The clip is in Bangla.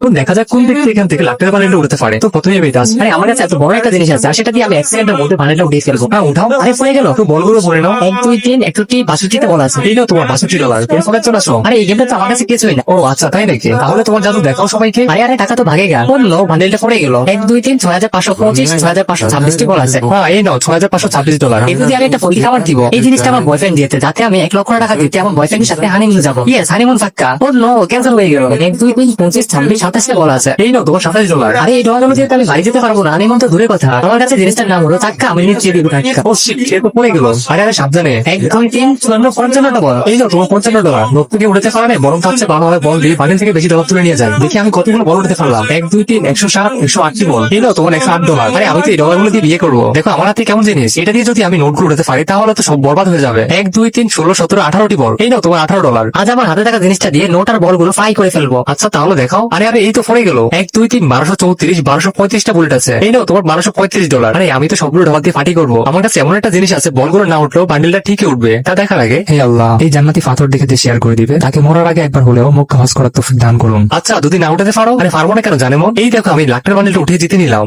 এখন দেখা যাক কোন ব্যক্তি এখান থেকে লাখ টাকা বান্ডেলটা উঠাতে পারে। তো প্রথমে আমি দাস, আরে আমার কাছে এত বড় একটা জিনিস আছে আর সেটা দিয়ে আমি 1 সেকেন্ডের মধ্যে বান্ডেলটা উঠিয়ে ফেলবো। হ্যাঁ উঠাও। আরে পড়ে গেল। তো বলগুলো পড়ে নাও। 1 2 3 61 62 বলা আছে। এই নাও তোমার $62। এরপরে চলে আসো। আরে এই গেমটা তো আমার কাছে কিছুই না। ও আচ্ছা তাই নাকি, তাহলে তোমার জাদু দেখাও সবাইকে। আরে আরে টাকা তো ভাগে গেল। বললো বান্ডেলটা পড়ে গেল। 1 2 3 6525 6526 বলা আছে। হ্যাঁ এই নাও $6526। এই যদি আমি একটা ফকির খাবার দিব, এই জিনিসটা আমার বয়ফ্রেন্ড দিয়েছে যাতে আমি 1 লক্ষ টাকা দিতে আমার বয়ফ্রেন্ডের সাথে হানিমুন যাবো। ইয়েস হানিমুন ফাক্কা। ওর নো ক্যান্সেল হয়ে গেল। 1 2 3 25 26 27 বলা আছে। এই নাও তোমার $27। আরে এই ডলারগুলো দিয়ে তো আমি বাড়ি যেতে পারবো না। হানিমুন তো দূরের কথা। আমার কাছে জিনিসটার নাম হলো চাক্কা। আমি নিচে দিব টাকা। ও শিট, সে তো পড়ে গেল। আরে আরে সাবধানে। 1 2 3 55 বল। এই নাও তোমার $55। নোট থেকে উঠতে পারে বরং থাকছে ভালোভাবে বল দিয়ে বাড়ি থেকে বেশি ডলার তুলে নিয়ে যায়। দেখি আমি কতগুলো বল উঠতে পারলাম। 1 2 3 107 108 বল। এই নাও তোমার $108। আরে আমি তো এই ডলারগুলো দিয়ে বিয়ে করবো। দেখো আমার হাতে কেমন জিনিস, এটা দিয়ে যদি আমি নোটগুলো উঠতে পারি তাহলে তো সব বরবাদ হয়ে যাবে। 1 2 3 16 17 18টি বল। এই নাও তোমার $18। আজ আমার হাতে থাকা জিনিসটা দিয়ে নোট আর বলগুলো ফ্রাই করে ফেলবো। আচ্ছা তাহলে দেখাও। আরে আরে এই তো পড়ে গেল। 1 2 3 1234 1235টা বুলেট আছে। এই নাও তোমার $1235। আরে আমি তো সবগুলো ডলার দিয়ে পার্টি করবো। আমার কাছে এমন একটা জিনিস আছে বলগুলো না উঠলেও বান্ডেলটা ঠিকই উঠবে। তা দেখার আগে হে আল্লাহ এই জান্নাতি পাথর দেখে শেয়ার করে দিবে, তাকে মরার আগে একবার হলেও মক্কা হজ করার তৌফিক দান করুন। আচ্ছা যদি না উঠাতে পারো, আরে পারবো না কেন জানেমন, এই দেখো আমি লাখ টাকার বান্ডেলটা উঠিয়ে জিতে নিলাম।